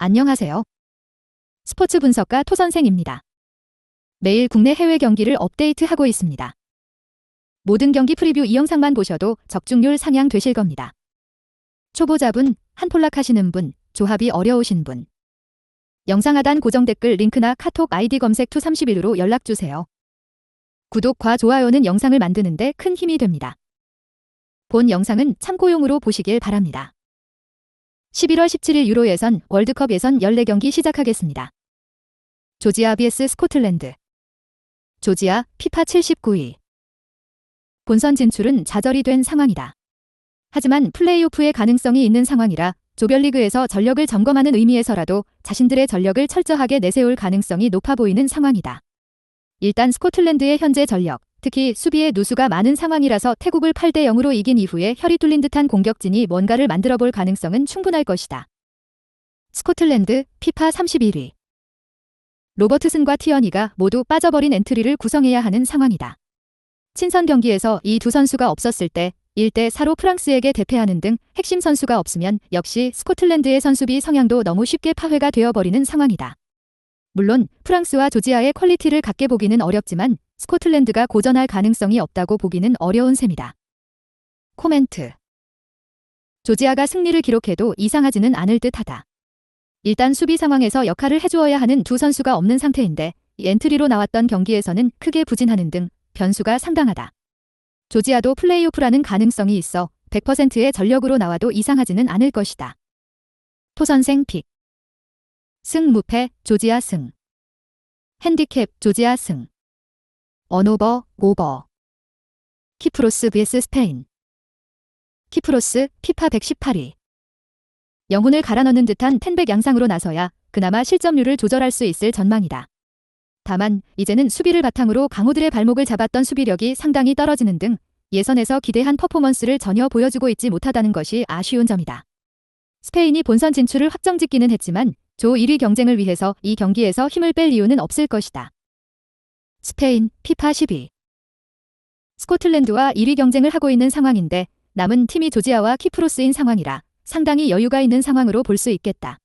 안녕하세요. 스포츠 분석가 토선생입니다. 매일 국내 해외 경기를 업데이트하고 있습니다. 모든 경기 프리뷰 이 영상만 보셔도 적중률 상향 되실 겁니다. 초보자분, 한폴락 하시는 분, 조합이 어려우신 분. 영상 하단 고정 댓글 링크나 카톡 아이디 검색 투31으로 연락주세요. 구독과 좋아요는 영상을 만드는데 큰 힘이 됩니다. 본 영상은 참고용으로 보시길 바랍니다. 11월 17일 유로 예선 월드컵 예선 14경기 시작하겠습니다. 조지아 vs 스코틀랜드. 조지아 피파 79위. 본선 진출은 좌절이 된 상황이다. 하지만 플레이오프의 가능성이 있는 상황이라 조별리그에서 전력을 점검하는 의미에서라도 자신들의 전력을 철저하게 내세울 가능성이 높아 보이는 상황이다. 일단 스코틀랜드의 현재 전력, 특히 수비에 누수가 많은 상황이라서 태국을 8대 0으로 이긴 이후에 혈이 뚫린 듯한 공격진이 뭔가를 만들어 볼 가능성은 충분할 것이다. 스코틀랜드 피파 31위. 로버트슨과 티어니가 모두 빠져버린 엔트리를 구성해야 하는 상황이다. 친선 경기에서 이 두 선수가 없었을 때 1대 4로 프랑스에게 대패하는 등 핵심 선수가 없으면 역시 스코틀랜드의 선수비 성향도 너무 쉽게 파회가 되어버리는 상황이다. 물론 프랑스와 조지아의 퀄리티를 같게 보기는 어렵지만 스코틀랜드가 고전할 가능성이 없다고 보기는 어려운 셈이다. 코멘트. 조지아가 승리를 기록해도 이상하지는 않을 듯하다. 일단 수비 상황에서 역할을 해주어야 하는 두 선수가 없는 상태인데 이 엔트리로 나왔던 경기에서는 크게 부진하는 등 변수가 상당하다. 조지아도 플레이오프라는 가능성이 있어 100%의 전력으로 나와도 이상하지는 않을 것이다. 토선생 픽. 승 무패 조지아 승. 핸디캡 조지아 승. 언오버 오버. 키프로스 vs 스페인. 키프로스 피파 118위. 영혼을 갈아넣는 듯한 텐백 양상으로 나서야 그나마 실점률을 조절할 수 있을 전망이다. 다만 이제는 수비를 바탕으로 강호들의 발목을 잡았던 수비력이 상당히 떨어지는 등 예선에서 기대한 퍼포먼스를 전혀 보여주고 있지 못하다는 것이 아쉬운 점이다. 스페인이 본선 진출을 확정짓기는 했지만 조 1위 경쟁을 위해서 이 경기에서 힘을 뺄 이유는 없을 것이다. 스페인 피파 10위. 스코틀랜드와 1위 경쟁을 하고 있는 상황인데 남은 팀이 조지아와 키프로스인 상황이라 상당히 여유가 있는 상황으로 볼 수 있겠다.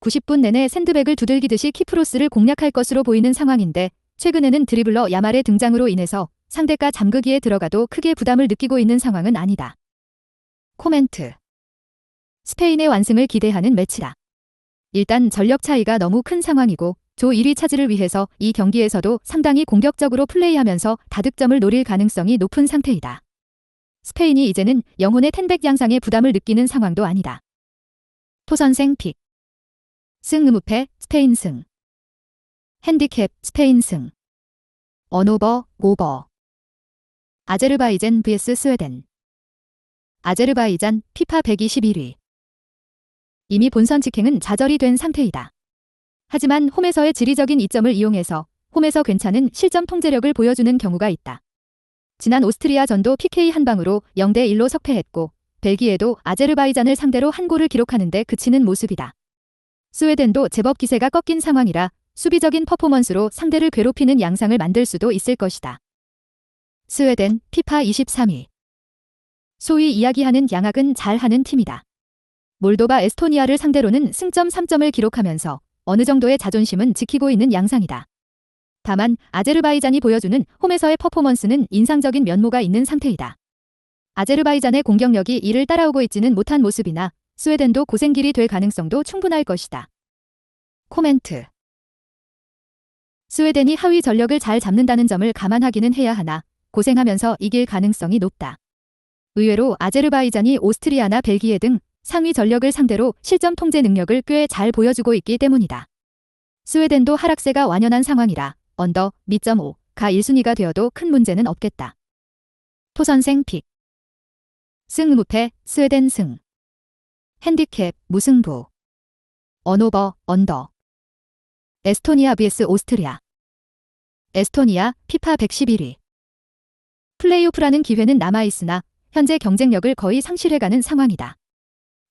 90분 내내 샌드백을 두들기듯이 키프로스를 공략할 것으로 보이는 상황인데 최근에는 드리블러 야말의 등장으로 인해서 상대가 잠그기에 들어가도 크게 부담을 느끼고 있는 상황은 아니다. 코멘트. 스페인의 완승을 기대하는 매치다. 일단 전력 차이가 너무 큰 상황이고 조 1위 차지를 위해서 이 경기에서도 상당히 공격적으로 플레이하면서 다득점을 노릴 가능성이 높은 상태이다. 스페인이 이제는 영혼의 텐백 양상에 부담을 느끼는 상황도 아니다. 토선생 픽. 승 무패 스페인 승. 핸디캡 스페인 승. 언오버 오버. 아제르바이잔 vs 스웨덴. 아제르바이잔 피파 121위. 이미 본선 직행은 좌절이 된 상태이다. 하지만 홈에서의 지리적인 이점을 이용해서 홈에서 괜찮은 실점 통제력을 보여주는 경우가 있다. 지난 오스트리아전도 PK 한 방으로 0대 1로 석패했고 벨기에도 아제르바이잔을 상대로 한 골을 기록하는데 그치는 모습이다. 스웨덴도 제법 기세가 꺾인 상황이라 수비적인 퍼포먼스로 상대를 괴롭히는 양상을 만들 수도 있을 것이다. 스웨덴 피파 23위. 소위 이야기하는 양악은 잘하는 팀이다. 몰도바 에스토니아를 상대로는 승점 3점을 기록하면서 어느 정도의 자존심은 지키고 있는 양상이다. 다만 아제르바이잔이 보여주는 홈에서의 퍼포먼스는 인상적인 면모가 있는 상태이다. 아제르바이잔의 공격력이 이를 따라오고 있지는 못한 모습이나 스웨덴도 고생길이 될 가능성도 충분할 것이다. 코멘트. 스웨덴이 하위 전력을 잘 잡는다는 점을 감안하기는 해야 하나 고생하면서 이길 가능성이 높다. 의외로 아제르바이잔이 오스트리아나 벨기에 등 상위 전력을 상대로 실점 통제 능력을 꽤 잘 보여주고 있기 때문이다. 스웨덴도 하락세가 완연한 상황이라 언더 미점5가 1순위가 되어도 큰 문제는 없겠다. 토선생 픽. 승 무패 스웨덴 승. 핸디캡 무승부. 언오버 언더. 에스토니아 vs 오스트리아. 에스토니아 피파 111위. 플레이오프라는 기회는 남아있으나 현재 경쟁력을 거의 상실해가는 상황이다.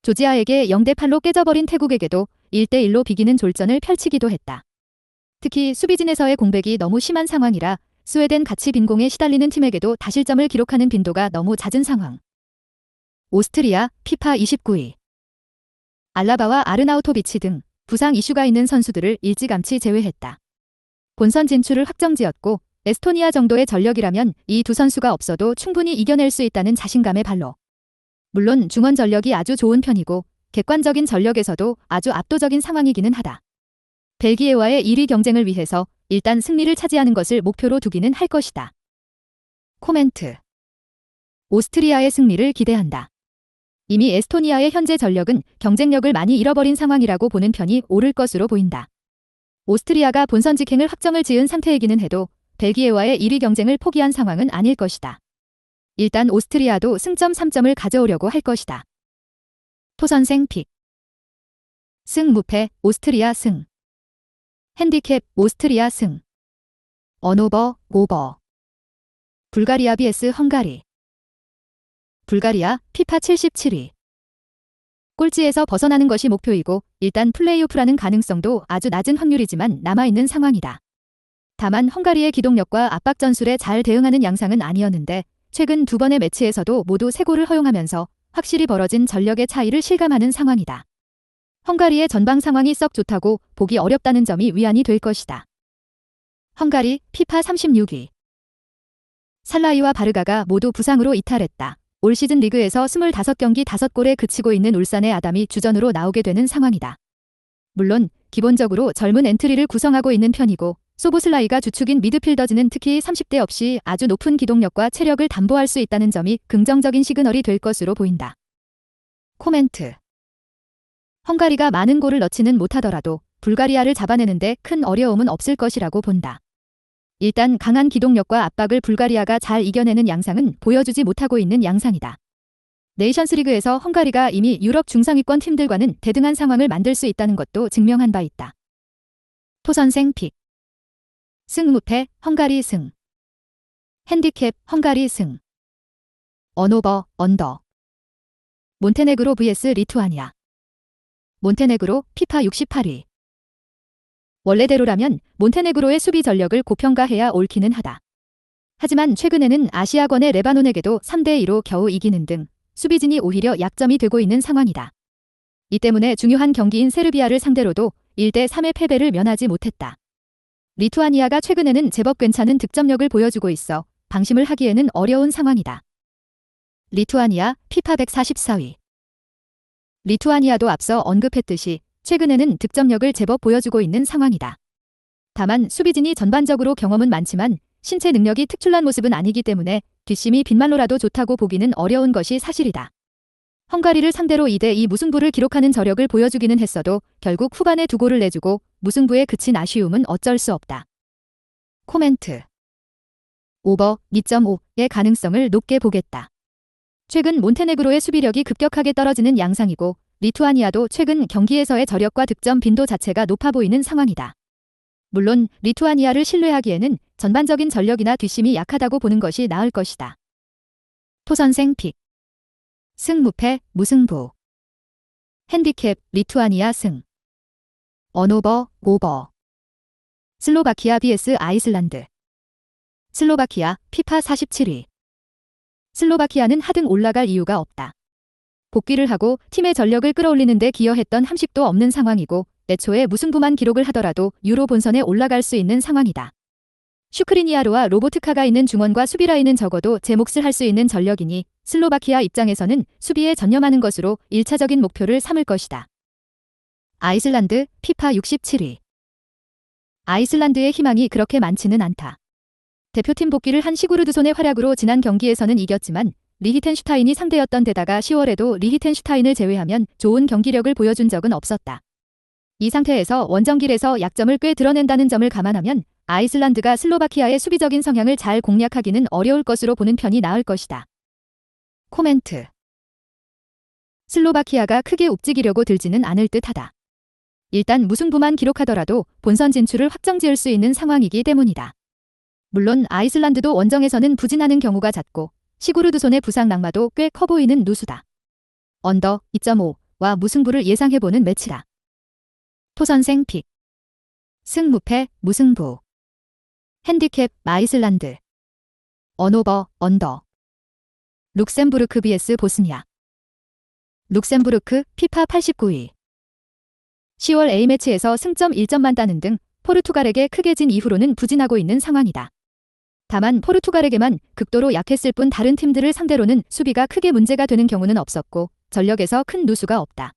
조지아에게 0대 8로 깨져버린 태국에게도 1대 1로 비기는 졸전을 펼치기도 했다. 특히 수비진에서의 공백이 너무 심한 상황이라 스웨덴 같이 빈공에 시달리는 팀에게도 다실점을 기록하는 빈도가 너무 잦은 상황. 오스트리아 피파 29위. 알라바와 아르나우토비치 등 부상 이슈가 있는 선수들을 일찌감치 제외했다. 본선 진출을 확정지었고 에스토니아 정도의 전력이라면 이 두 선수가 없어도 충분히 이겨낼 수 있다는 자신감의 발로. 물론 중원 전력이 아주 좋은 편이고 객관적인 전력에서도 아주 압도적인 상황이기는 하다. 벨기에와의 1위 경쟁을 위해서 일단 승리를 차지하는 것을 목표로 두기는 할 것이다. 코멘트. 오스트리아의 승리를 기대한다. 이미 에스토니아의 현재 전력은 경쟁력을 많이 잃어버린 상황이라고 보는 편이 옳을 것으로 보인다. 오스트리아가 본선 직행을 확정을 지은 상태이기는 해도 벨기에와의 1위 경쟁을 포기한 상황은 아닐 것이다. 일단 오스트리아도 승점 3점을 가져오려고 할 것이다. 토선생 픽. 승 무패 오스트리아 승. 핸디캡 오스트리아 승. 언오버 오버. 불가리아 vs 헝가리. 불가리아 피파 77위. 꼴찌에서 벗어나는 것이 목표이고 일단 플레이오프라는 가능성도 아주 낮은 확률이지만 남아있는 상황이다. 다만 헝가리의 기동력과 압박 전술에 잘 대응하는 양상은 아니었는데 최근 두 번의 매치에서도 모두 3골을 허용하면서 확실히 벌어진 전력의 차이를 실감하는 상황이다. 헝가리의 전방 상황이 썩 좋다고 보기 어렵다는 점이 위안이 될 것이다. 헝가리 피파 36위. 살라이와 바르가가 모두 부상으로 이탈했다. 올 시즌 리그에서 25경기 5골에 그치고 있는 울산의 아담이 주전으로 나오게 되는 상황이다. 물론 기본적으로 젊은 엔트리를 구성하고 있는 편이고 소보슬라이가 주축인 미드필더즈는 특히 30대 없이 아주 높은 기동력과 체력을 담보할 수 있다는 점이 긍정적인 시그널이 될 것으로 보인다. 코멘트. 헝가리가 많은 골을 넣지는 못하더라도 불가리아를 잡아내는데 큰 어려움은 없을 것이라고 본다. 일단 강한 기동력과 압박을 불가리아가 잘 이겨내는 양상은 보여주지 못하고 있는 양상이다. 네이션스리그에서 헝가리가 이미 유럽 중상위권 팀들과는 대등한 상황을 만들 수 있다는 것도 증명한 바 있다. 토선생 픽. 승 무패 헝가리 승. 핸디캡 헝가리 승. 언오버 언더. 몬테네그로 vs 리투아니아. 몬테네그로 피파 68위. 원래대로라면 몬테네그로의 수비 전력을 고평가해야 옳기는 하다. 하지만 최근에는 아시아권의 레바논에게도 3대2로 겨우 이기는 등 수비진이 오히려 약점이 되고 있는 상황이다. 이 때문에 중요한 경기인 세르비아를 상대로도 1대3의 패배를 면하지 못했다. 리투아니아가 최근에는 제법 괜찮은 득점력을 보여주고 있어 방심을 하기에는 어려운 상황이다. 리투아니아 피파 144위. 리투아니아도 앞서 언급했듯이 최근에는 득점력을 제법 보여주고 있는 상황이다. 다만 수비진이 전반적으로 경험은 많지만 신체 능력이 특출난 모습은 아니기 때문에 뒷심이 빈말로라도 좋다고 보기는 어려운 것이 사실이다. 헝가리를 상대로 2대2 무승부를 기록하는 저력을 보여주기는 했어도 결국 후반에 2골을 내주고 무승부에 그친 아쉬움은 어쩔 수 없다. 코멘트. 오버 2.5의 가능성을 높게 보겠다. 최근 몬테네그로의 수비력이 급격하게 떨어지는 양상이고 리투아니아도 최근 경기에서의 저력과 득점 빈도 자체가 높아 보이는 상황이다. 물론 리투아니아를 신뢰하기에는 전반적인 전력이나 뒷심이 약하다고 보는 것이 나을 것이다. 토선생 픽. 승 무패 무승부. 핸디캡 리투아니아 승. 언오버 오버. 슬로바키아 vs 아이슬란드. 슬로바키아 피파 47위. 슬로바키아는 하등 올라갈 이유가 없다. 복귀를 하고 팀의 전력을 끌어올리는 데 기여했던 함식도 없는 상황이고 애초에 무승부만 기록을 하더라도 유로 본선에 올라갈 수 있는 상황이다. 슈크리니아르와 로보트카가 있는 중원과 수비 라인은 적어도 제 몫을 할 수 있는 전력이니 슬로바키아 입장에서는 수비에 전념하는 것으로 1차적인 목표를 삼을 것이다. 아이슬란드 피파 67위. 아이슬란드의 희망이 그렇게 많지는 않다. 대표팀 복귀를 한 시구르드손의 활약으로 지난 경기에서는 이겼지만 리히텐슈타인이 상대였던 데다가 10월에도 리히텐슈타인을 제외하면 좋은 경기력을 보여준 적은 없었다. 이 상태에서 원정길에서 약점을 꽤 드러낸다는 점을 감안하면 아이슬란드가 슬로바키아의 수비적인 성향을 잘 공략하기는 어려울 것으로 보는 편이 나을 것이다. 코멘트. 슬로바키아가 크게 욱지기려고 들지는 않을 듯하다. 일단 무승부만 기록하더라도 본선 진출을 확정지을 수 있는 상황이기 때문이다. 물론 아이슬란드도 원정에서는 부진하는 경우가 잦고 시구르드손의 부상 낙마도 꽤 커 보이는 누수다. 언더 2.5와 무승부를 예상해보는 매치다. 토선생 픽. 승 무패 무승부. 핸디캡 아이슬란드. 언오버 언더. 룩셈부르크 vs 보스니아. 룩셈부르크 피파 89위. 10월 A매치에서 승점 1점만 따는 등 포르투갈에게 크게 진 이후로는 부진하고 있는 상황이다. 다만 포르투갈에게만 극도로 약했을 뿐 다른 팀들을 상대로는 수비가 크게 문제가 되는 경우는 없었고 전력에서 큰 누수가 없다.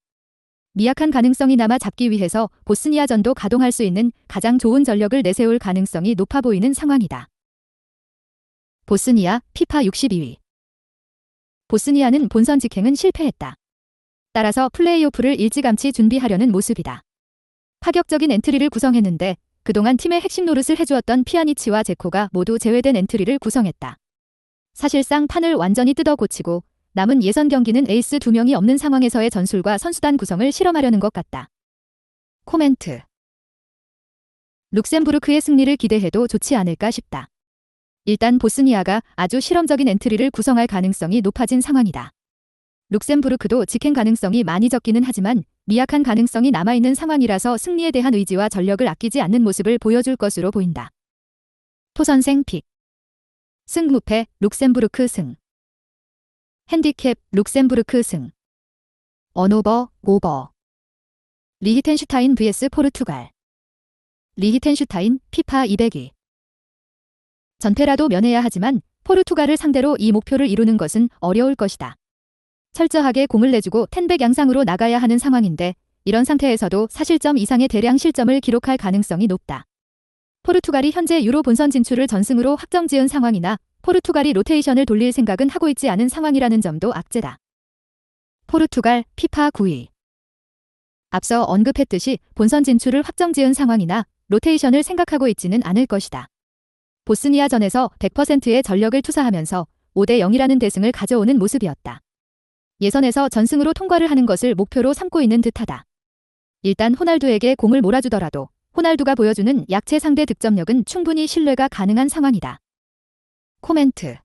미약한 가능성이 남아 잡기 위해서 보스니아전도 가동할 수 있는 가장 좋은 전력을 내세울 가능성이 높아 보이는 상황이다. 보스니아, 피파 62위. 보스니아는 본선 직행은 실패했다. 따라서 플레이오프를 일찌감치 준비하려는 모습이다. 파격적인 엔트리를 구성했는데 그동안 팀의 핵심 노릇을 해주었던 피아니치와 제코가 모두 제외된 엔트리를 구성했다. 사실상 판을 완전히 뜯어 고치고 남은 예선 경기는 에이스 2명이 없는 상황에서의 전술과 선수단 구성을 실험하려는 것 같다. 코멘트. 룩셈부르크의 승리를 기대해도 좋지 않을까 싶다. 일단 보스니아가 아주 실험적인 엔트리를 구성할 가능성이 높아진 상황이다. 룩셈부르크도 직행 가능성이 많이 적기는 하지만 미약한 가능성이 남아있는 상황이라서 승리에 대한 의지와 전력을 아끼지 않는 모습을 보여줄 것으로 보인다. 토선생 픽. 승무패 룩셈부르크 승. 핸디캡 룩셈부르크 승. 언오버 오버. 리히텐슈타인 vs 포르투갈. 리히텐슈타인 피파 200위. 전패라도 면해야 하지만 포르투갈을 상대로 이 목표를 이루는 것은 어려울 것이다. 철저하게 공을 내주고 텐백 양상으로 나가야 하는 상황인데 이런 상태에서도 4실점 이상의 대량 실점을 기록할 가능성이 높다. 포르투갈이 현재 유로 본선 진출을 전승으로 확정지은 상황이나 포르투갈이 로테이션을 돌릴 생각은 하고 있지 않은 상황이라는 점도 악재다. 포르투갈 피파 9위. 앞서 언급했듯이 본선 진출을 확정지은 상황이나 로테이션을 생각하고 있지는 않을 것이다. 보스니아전에서 100%의 전력을 투사하면서 5대 0이라는 대승을 가져오는 모습이었다. 예선에서 전승으로 통과를 하는 것을 목표로 삼고 있는 듯하다. 일단 호날두에게 공을 몰아주더라도 호날두가 보여주는 약체 상대 득점력은 충분히 신뢰가 가능한 상황이다. 코멘트.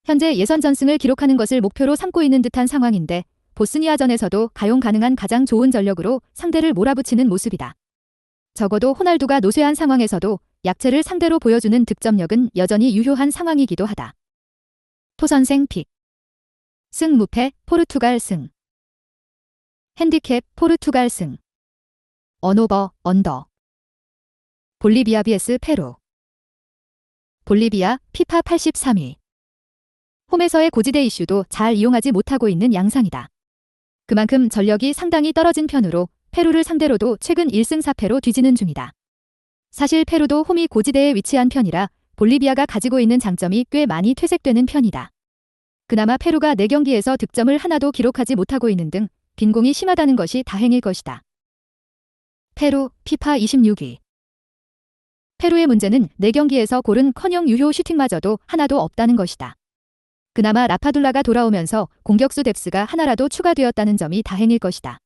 현재 예선 전승을 기록하는 것을 목표로 삼고 있는 듯한 상황인데 보스니아전에서도 가용 가능한 가장 좋은 전력으로 상대를 몰아붙이는 모습이다. 적어도 호날두가 노쇠한 상황에서도 약체를 상대로 보여주는 득점력은 여전히 유효한 상황이기도 하다. 토선생 픽. 승무패 포르투갈 승. 핸디캡 포르투갈 승. 언오버 언더. 볼리비아 vs 페루. 볼리비아 피파 83위. 홈에서의 고지대 이슈도 잘 이용하지 못하고 있는 양상이다. 그만큼 전력이 상당히 떨어진 편으로 페루를 상대로도 최근 1승 4패로 뒤지는 중이다. 사실 페루도 홈이 고지대에 위치한 편이라 볼리비아가 가지고 있는 장점이 꽤 많이 퇴색되는 편이다. 그나마 페루가 4경기에서 득점을 하나도 기록하지 못하고 있는 등 빈공이 심하다는 것이 다행일 것이다. 페루 피파 26위. 페루의 문제는 4경기에서 골은커녕 유효 슈팅마저도 하나도 없다는 것이다. 그나마 라파둘라가 돌아오면서 공격수 뎁스가 하나라도 추가되었다는 점이 다행일 것이다.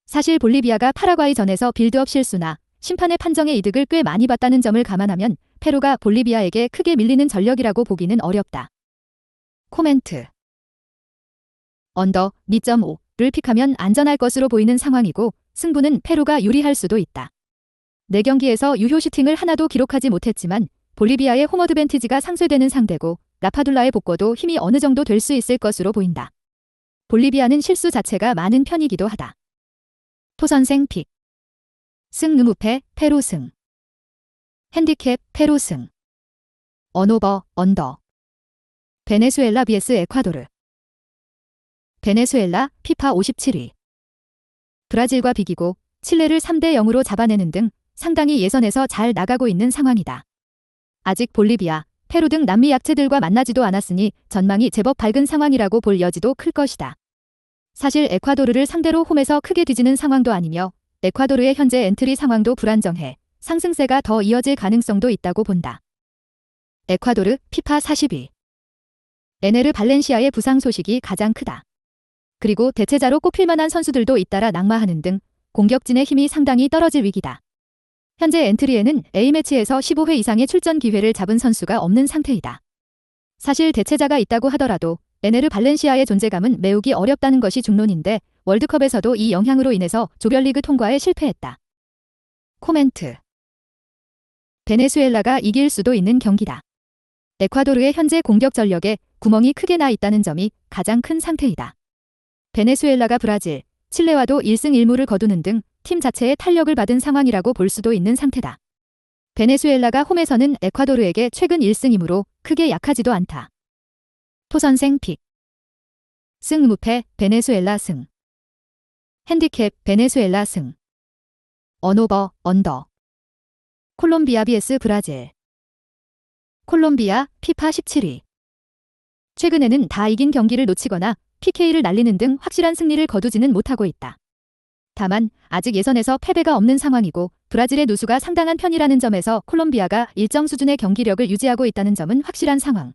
사실 볼리비아가 파라과이전에서 빌드업 실수나 심판의 판정의 이득을 꽤 많이 봤다는 점을 감안하면 페루가 볼리비아에게 크게 밀리는 전력이라고 보기는 어렵다. 코멘트. 언더 2.5를 픽하면 안전할 것으로 보이는 상황이고 승부는 페루가 유리할 수도 있다. 4경기에서 유효 슈팅을 하나도 기록하지 못했지만 볼리비아의 홈 어드밴티지가 상쇄되는 상대고 라파둘라의 복궈도 힘이 어느 정도 될 수 있을 것으로 보인다. 볼리비아는 실수 자체가 많은 편이기도 하다. 토선생 픽. 승무패 페루 승. 핸디캡 페루 승. 언오버 언더. 베네수엘라 vs 에콰도르. 베네수엘라 피파 57위. 브라질과 비기고 칠레를 3대 0으로 잡아내는 등 상당히 예선에서 잘 나가고 있는 상황이다. 아직 볼리비아, 페루 등 남미 약체들과 만나지도 않았으니 전망이 제법 밝은 상황이라고 볼 여지도 클 것이다. 사실 에콰도르를 상대로 홈에서 크게 뒤지는 상황도 아니며 에콰도르의 현재 엔트리 상황도 불안정해 상승세가 더 이어질 가능성도 있다고 본다. 에콰도르 피파 40위. 에네르 발렌시아의 부상 소식이 가장 크다. 그리고 대체자로 꼽힐 만한 선수들도 잇따라 낙마하는 등 공격진의 힘이 상당히 떨어질 위기다. 현재 엔트리에는 A매치에서 15회 이상의 출전 기회를 잡은 선수가 없는 상태이다. 사실 대체자가 있다고 하더라도 에네르 발렌시아의 존재감은 메우기 어렵다는 것이 중론인데 월드컵에서도 이 영향으로 인해서 조별리그 통과에 실패했다. 코멘트. 베네수엘라가 이길 수도 있는 경기다. 에콰도르의 현재 공격 전력에 구멍이 크게 나 있다는 점이 가장 큰 상태이다. 베네수엘라가 브라질, 칠레와도 1승 1무를 거두는 등 팀 자체의 탄력을 받은 상황이라고 볼 수도 있는 상태다. 베네수엘라가 홈에서는 에콰도르에게 최근 1승 2무로 크게 약하지도 않다. 토선생 픽. 승 무패 베네수엘라 승. 핸디캡 베네수엘라 승. 언오버 언더. 콜롬비아 vs 브라질. 콜롬비아 피파 17위. 최근에는 다 이긴 경기를 놓치거나 PK를 날리는 등 확실한 승리를 거두지는 못하고 있다. 다만 아직 예선에서 패배가 없는 상황이고 브라질의 누수가 상당한 편이라는 점에서 콜롬비아가 일정 수준의 경기력을 유지하고 있다는 점은 확실한 상황.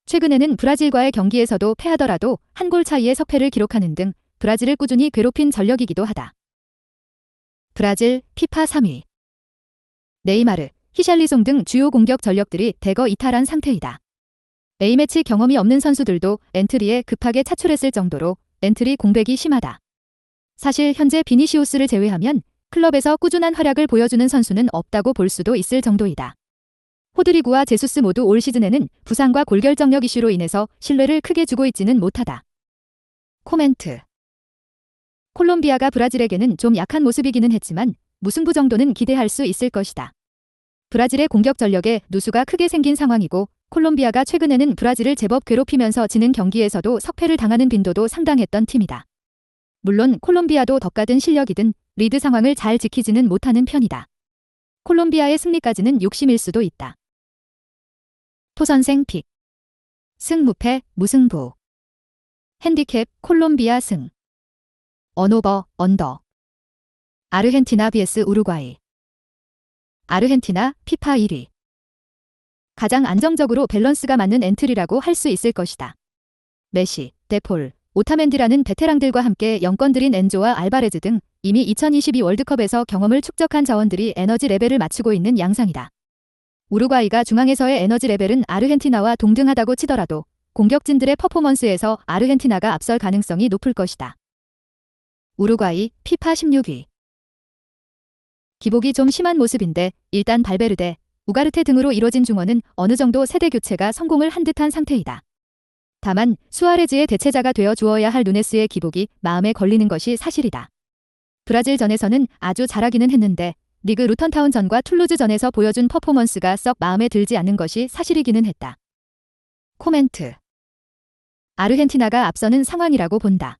최근에는 브라질과의 경기에서도 패하더라도 한 골 차이의 석패를 기록하는 등 브라질을 꾸준히 괴롭힌 전력이기도 하다. 브라질 피파 3위. 네이마르, 히샬리송 등 주요 공격 전력들이 대거 이탈한 상태이다. A매치 경험이 없는 선수들도 엔트리에 급하게 차출했을 정도로 엔트리 공백이 심하다. 사실 현재 비니시우스를 제외하면 클럽에서 꾸준한 활약을 보여주는 선수는 없다고 볼 수도 있을 정도이다. 호드리구와 제수스 모두 올 시즌에는 부상과 골결정력 이슈로 인해서 신뢰를 크게 주고 있지는 못하다. 코멘트. 콜롬비아가 브라질에게는 좀 약한 모습이기는 했지만 무승부 정도는 기대할 수 있을 것이다. 브라질의 공격 전력에 누수가 크게 생긴 상황이고 콜롬비아가 최근에는 브라질을 제법 괴롭히면서 지는 경기에서도 석패를 당하는 빈도도 상당했던 팀이다. 물론 콜롬비아도 덕가든 실력이든 리드 상황을 잘 지키지는 못하는 편이다. 콜롬비아의 승리까지는 욕심일 수도 있다. 토선생 픽. 승 무패 무승부. 핸디캡 콜롬비아 승. 언오버 언더. 아르헨티나 vs 우루과이. 아르헨티나 피파 1위. 가장 안정적으로 밸런스가 맞는 엔트리라고 할 수 있을 것이다. 메시, 데폴, 오타멘디라는 베테랑들과 함께 영권 들인 엔조와 알바레즈 등 이미 2022 월드컵에서 경험을 축적한 자원들이 에너지 레벨을 맞추고 있는 양상이다. 우루과이가 중앙에서의 에너지 레벨은 아르헨티나와 동등하다고 치더라도 공격진들의 퍼포먼스에서 아르헨티나가 앞설 가능성이 높을 것이다. 우루과이 피파 16위. 기복이 좀 심한 모습인데 일단 발베르데, 우가르테 등으로 이뤄진 중원은 어느 정도 세대 교체가 성공을 한 듯한 상태이다. 다만 수아레즈의 대체자가 되어 주어야 할 누네스의 기복이 마음에 걸리는 것이 사실이다. 브라질전에서는 아주 잘하기는 했는데 리그 루턴타운전과 툴루즈전에서 보여준 퍼포먼스가 썩 마음에 들지 않는 것이 사실이기는 했다. 코멘트. 아르헨티나가 앞서는 상황이라고 본다.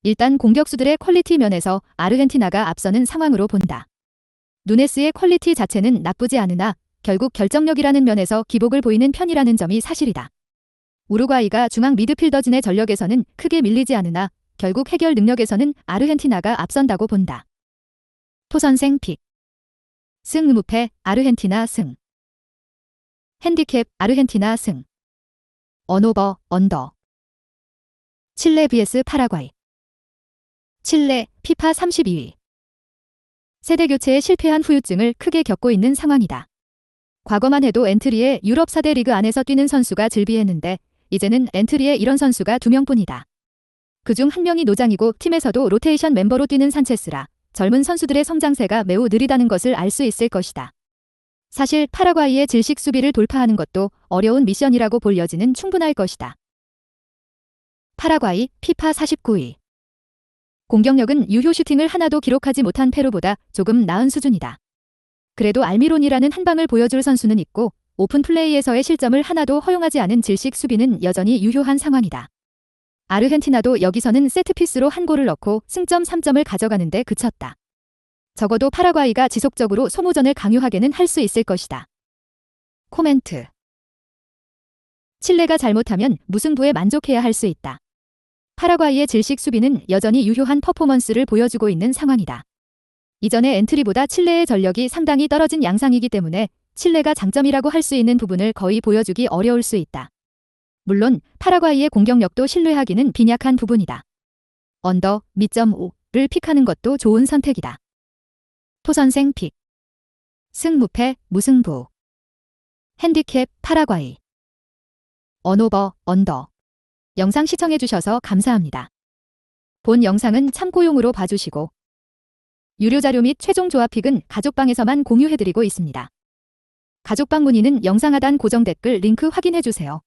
일단 공격수들의 퀄리티 면에서 아르헨티나가 앞서는 상황으로 본다. 누네스의 퀄리티 자체는 나쁘지 않으나 결국 결정력이라는 면에서 기복을 보이는 편이라는 점이 사실이다. 우루과이가 중앙 미드필더진의 전력에서는 크게 밀리지 않으나 결국 해결 능력에서는 아르헨티나가 앞선다고 본다. 토선생 픽. 승 무패 아르헨티나 승. 핸디캡 아르헨티나 승. 언오버 언더. 칠레 vs 파라과이. 칠레 피파 32위. 세대 교체에 실패한 후유증을 크게 겪고 있는 상황이다. 과거만 해도 엔트리에 유럽 4대 리그 안에서 뛰는 선수가 즐비했는데 이제는 엔트리에 이런 선수가 2명뿐이다. 그중 한 명이 노장이고 팀에서도 로테이션 멤버로 뛰는 산체스라 젊은 선수들의 성장세가 매우 느리다는 것을 알 수 있을 것이다. 사실 파라과이의 질식 수비를 돌파하는 것도 어려운 미션이라고 볼 여지는 충분할 것이다. 파라과이 피파 49위. 공격력은 유효 슈팅을 하나도 기록하지 못한 페루보다 조금 나은 수준이다. 그래도 알미론이라는 한 방을 보여줄 선수는 있고 오픈 플레이에서의 실점을 하나도 허용하지 않은 질식 수비는 여전히 유효한 상황이다. 아르헨티나도 여기서는 세트피스로 한 골을 넣고 승점 3점을 가져가는데 그쳤다. 적어도 파라과이가 지속적으로 소모전을 강요하게는 할 수 있을 것이다. 코멘트. 칠레가 잘못하면 무승부에 만족해야 할 수 있다. 파라과이의 질식 수비는 여전히 유효한 퍼포먼스를 보여주고 있는 상황이다. 이전의 엔트리보다 칠레의 전력이 상당히 떨어진 양상이기 때문에 칠레가 장점이라고 할 수 있는 부분을 거의 보여주기 어려울 수 있다. 물론 파라과이의 공격력도 신뢰하기는 빈약한 부분이다. 언더 미점 5를 픽하는 것도 좋은 선택이다. 토선생 픽. 승 무패 무승부. 핸디캡 파라과이. 언오버 언더. 영상 시청해주셔서 감사합니다. 본 영상은 참고용으로 봐주시고 유료 자료 및 최종 조합픽은 가족방에서만 공유해드리고 있습니다. 가족방 문의는 영상 하단 고정 댓글 링크 확인해주세요.